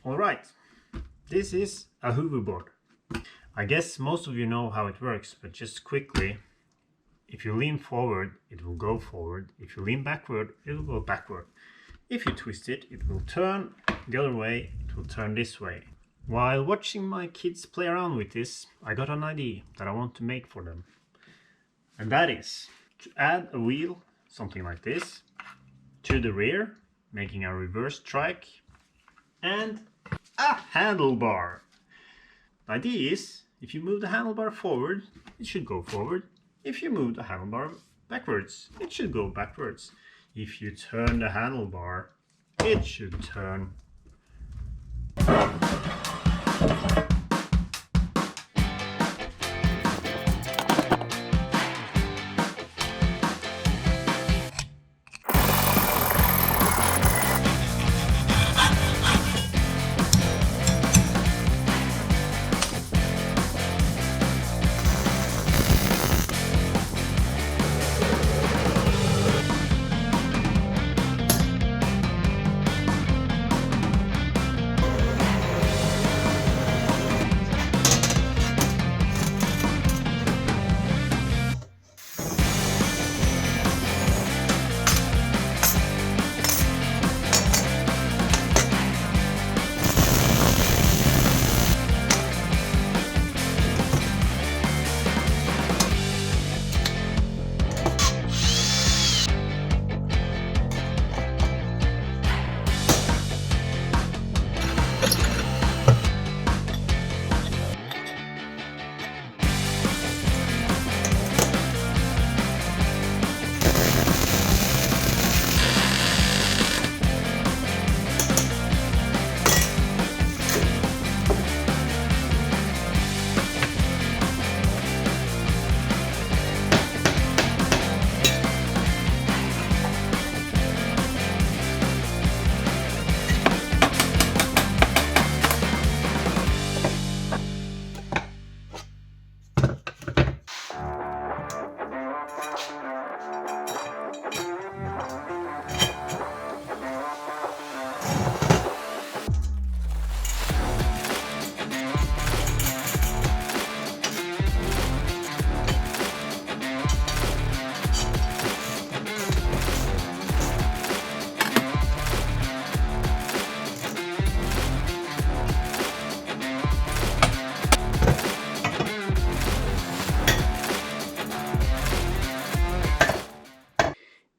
Alright, this is a hoverboard. I guess most of you know how it works, but just quickly, if you lean forward, it will go forward. If you lean backward, it will go backward. If you twist it, it will turn the other way, it will turn this way. While watching my kids play around with this, I got an idea that I want to make for them. And that is to add a wheel, something like this, to the rear, making a reverse trike, and a handlebar. The idea is, if you move the handlebar forward, it should go forward. If you move the handlebar backwards, it should go backwards. If you turn the handlebar, it should turn.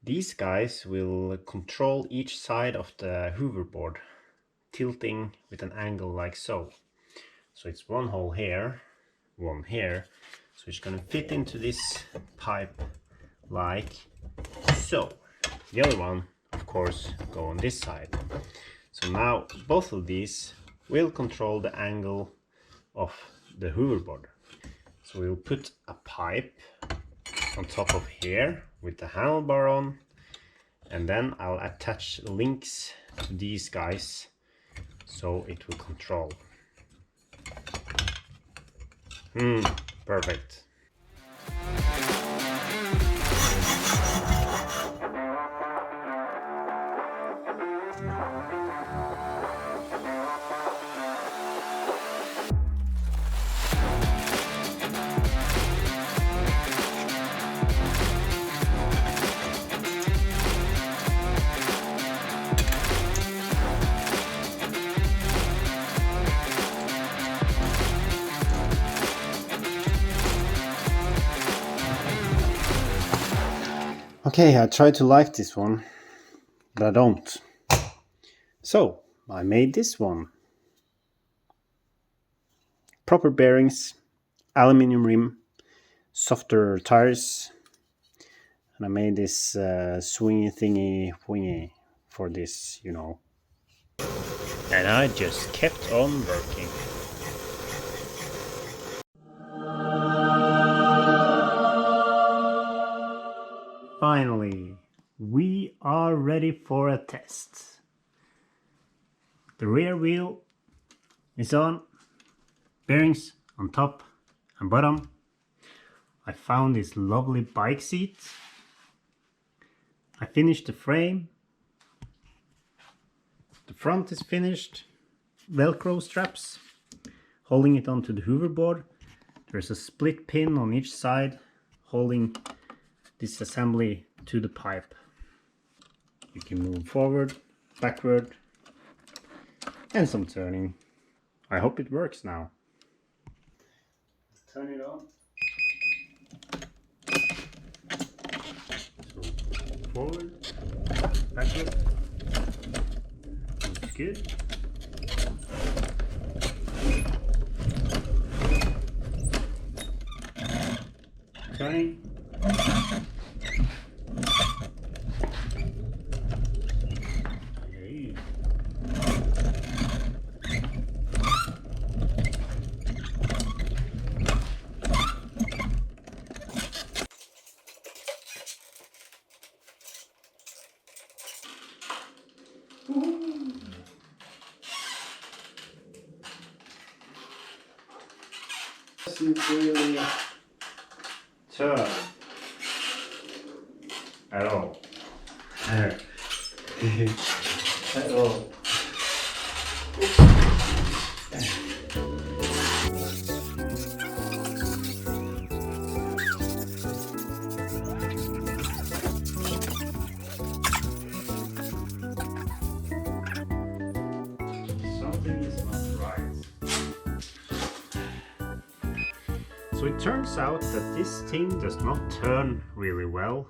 These guys will control each side of the hoverboard, tilting with an angle like so. So it's one hole here, one here. So it's going to fit into this pipe like so. The other one, of course, go on this side. So now both of these will control the angle of the hoverboard. So we'll put a pipe on top of here with the handlebar on, and then I'll attach links to these guys so it will control. Perfect. Okay, I tried to like this one, but I don't. So, I made this one. Proper bearings, aluminium rim, softer tires, and I made this swingy thingy for this, you know. And I just kept on working. Finally, we are ready for a test. The rear wheel is on, bearings on top and bottom. I found this lovely bike seat. I finished the frame. The front is finished. Velcro straps holding it onto the hoverboard. There's a split pin on each side holding this assembly to the pipe. You can move forward, backward, and some turning. I hope it works now. Let's turn it on. So forward, backward. Looks good. Turning. Hey. Doesn't really turn at all. At all. Something is not right. So it turns out that this thing does not turn really well,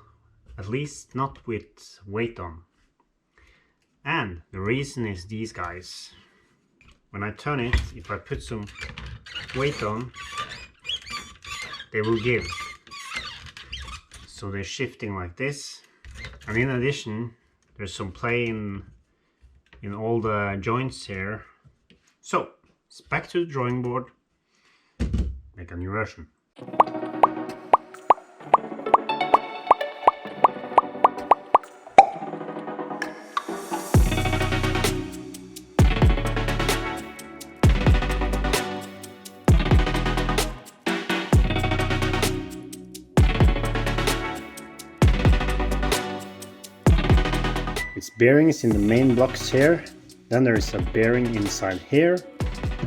at least not with weight on. And the reason is these guys. When I turn it, if I put some weight on, they will give. So they're shifting like this. And in addition, there's some play in all the joints here. So it's back to the drawing board. Make a new version. It's bearings in the main blocks here. Then there is a bearing inside here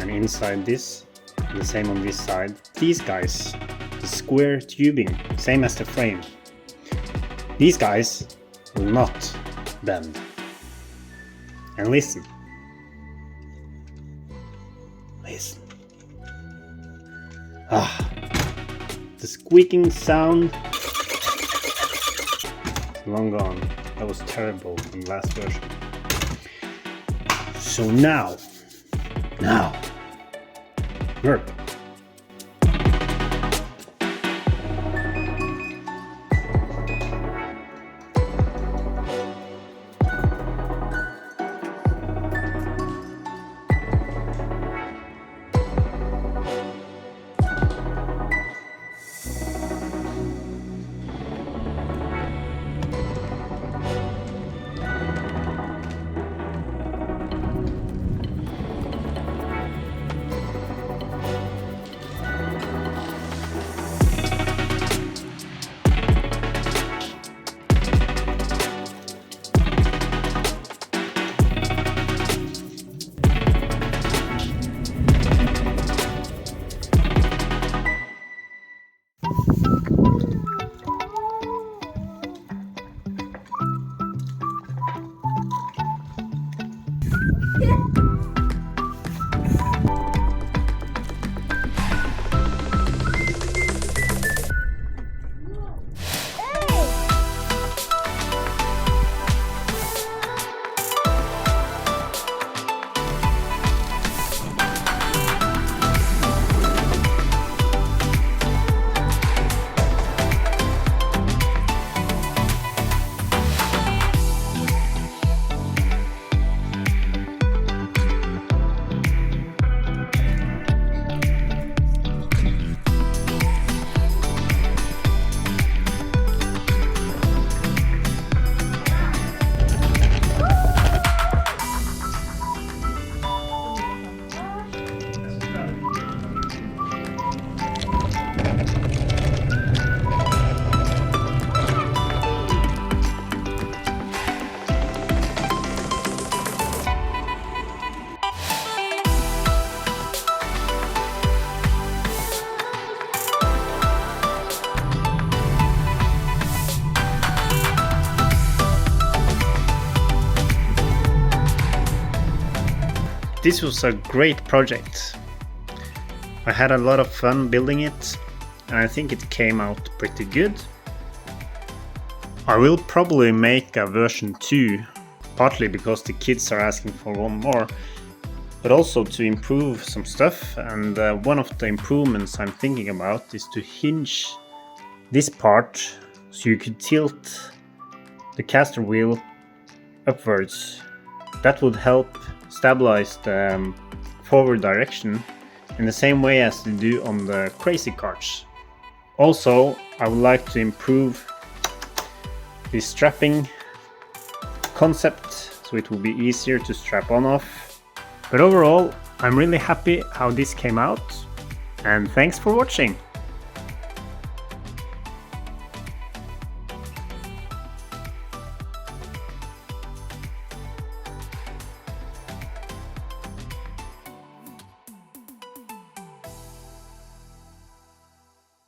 and inside this. The same on this side. These guys, the square tubing, same as the frame. These guys will not bend. And listen. Listen. The squeaking sound is long gone. That was terrible in the last version. So now, work. this was a great project. I had a lot of fun building it, and I think it came out pretty good. I will probably make a version 2, partly because the kids are asking for one more, but also to improve some stuff. And one of the improvements I'm thinking about is to hinge this part so you could tilt the caster wheel upwards. That would help stabilize the forward direction in the same way as they do on the crazy carts. Also, I would like to improve the strapping concept so it will be easier to strap on off. But overall, I'm really happy how this came out, and thanks for watching.